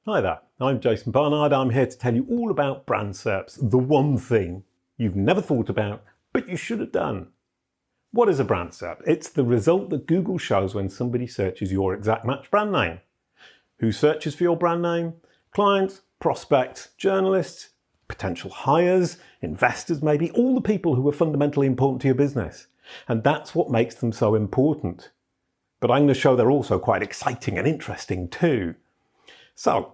Hi there, I'm Jason Barnard. I'm here to tell you all about Brand SERPs, the one thing you've never thought about, but you should have done. What is a Brand SERP? It's the result that Google shows when somebody searches your exact match brand name. Who searches for your brand name? Clients, prospects, journalists, potential hires, investors maybe, all the people who are fundamentally important to your business. And that's what makes them so important. But I'm going to show they're also quite exciting and interesting too. So,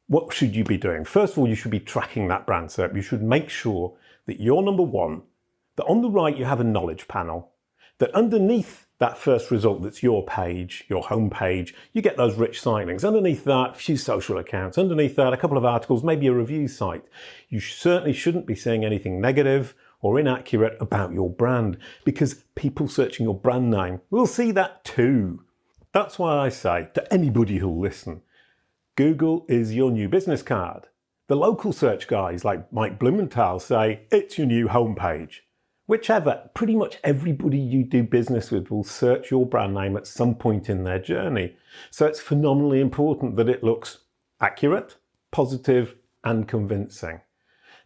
what should you be doing? First of all, you should be tracking that brand SERP. You should make sure that you're number one, that on the right you have a knowledge panel, that underneath that first result that's your page, your home page, you get those rich site links. Underneath that, a few social accounts. Underneath that, a couple of articles, maybe a review site. You certainly shouldn't be saying anything negative or inaccurate about your brand, because people searching your brand name will see that too. That's why I say to anybody who'll listen, Google is your new business card. The local search guys like Mike Blumenthal say it's your new homepage. Whichever, pretty much everybody you do business with will search your brand name at some point in their journey. So it's phenomenally important that it looks accurate, positive, and convincing.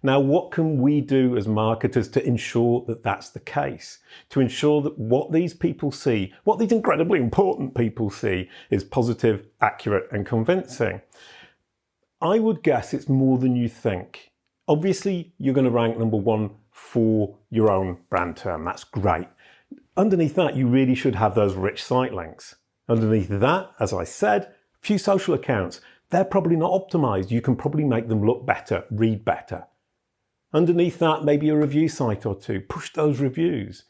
Now, what can we do as marketers to ensure that that's the case? To ensure that what these people see, what these incredibly important people see, is positive, accurate, and convincing? I would guess it's more than you think. Obviously, you're going to rank number one for your own brand term. That's great. Underneath that, you really should have those rich site links. Underneath that, as I said, a few social accounts. They're probably not optimized. You can probably make them look better, read better. Underneath that, maybe a review site or two. Push those reviews.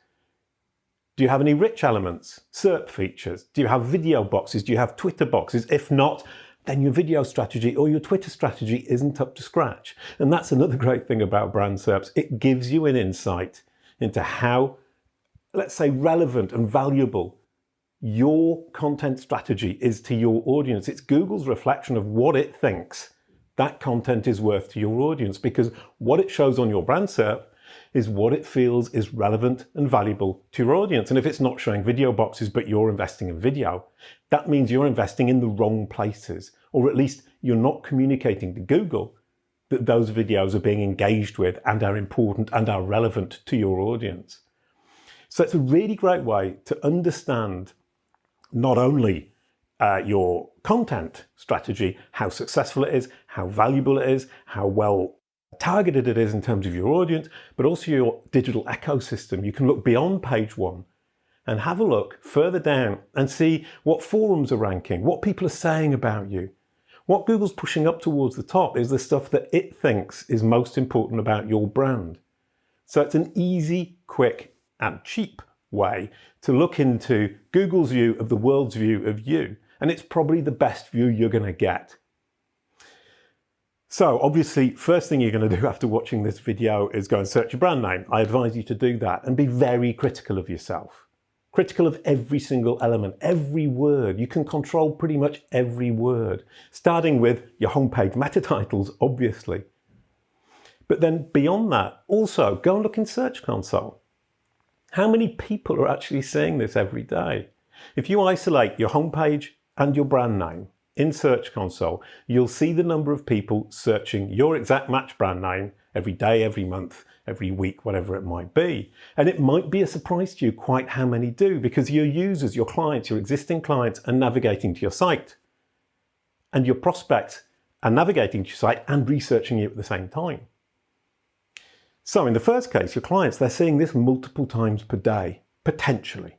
Do you have any rich elements? SERP features? Do you have video boxes? Do you have Twitter boxes? If not, then your video strategy or your Twitter strategy isn't up to scratch. And that's another great thing about Brand SERPs. It gives you an insight into how, let's say, relevant and valuable your content strategy is to your audience. It's Google's reflection of what it thinks that content is worth to your audience, because what it shows on your brand SERP is what it feels is relevant and valuable to your audience. And if it's not showing video boxes, but you're investing in video, that means you're investing in the wrong places, or at least you're not communicating to Google that those videos are being engaged with and are important and are relevant to your audience. So it's a really great way to understand not only your content strategy, how successful it is, how valuable it is, how well targeted it is in terms of your audience, but also your digital ecosystem. You can look beyond page one and have a look further down and see what forums are ranking, what people are saying about you. What Google's pushing up towards the top is the stuff that it thinks is most important about your brand. So it's an easy, quick, and cheap way to look into Google's view of the world's view of you. And it's probably the best view you're going to get. So obviously, first thing you're going to do after watching this video is go and search your brand name. I advise you to do that and be very critical of yourself. Critical of every single element, every word. You can control pretty much every word, starting with your homepage meta titles, obviously. But then beyond that, also go and look in Search Console. How many people are actually seeing this every day? If you isolate your homepage and your brand name in Search Console, you'll see the number of people searching your exact match brand name every day, every month, every week, whatever it might be. And it might be a surprise to you quite how many do, because your users, your clients, your existing clients are navigating to your site. And your prospects are navigating to your site and researching you at the same time. So in the first case, your clients, they're seeing this multiple times per day, potentially.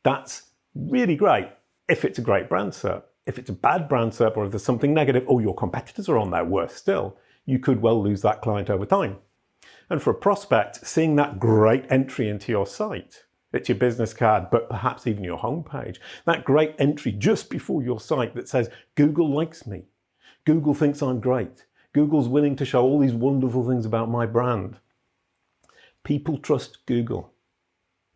That's really great if it's a great brand SERP. If it's a bad brand SERP, or if there's something negative, or your competitors are on there, worse still, you could well lose that client over time. And for a prospect, seeing that great entry into your site, it's your business card, but perhaps even your homepage, that great entry just before your site that says, Google likes me, Google thinks I'm great, Google's willing to show all these wonderful things about my brand. People trust Google.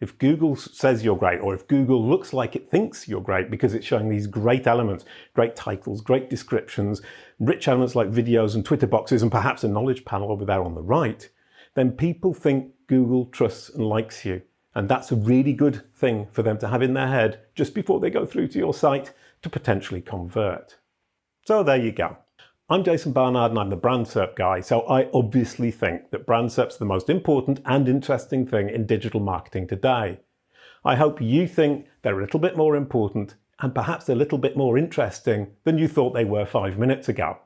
If Google says you're great, or if Google looks like it thinks you're great because it's showing these great elements, great titles, great descriptions, rich elements like videos and Twitter boxes, and perhaps a knowledge panel over there on the right, then people think Google trusts and likes you. And that's a really good thing for them to have in their head just before they go through to your site to potentially convert. So there you go. I'm Jason Barnard and I'm the Brand SERP guy, so I obviously think that Brand SERPs are the most important and interesting thing in digital marketing today. I hope you think they're a little bit more important and perhaps a little bit more interesting than you thought they were 5 minutes ago.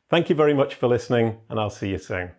Thank you very much for listening, and I'll see you soon.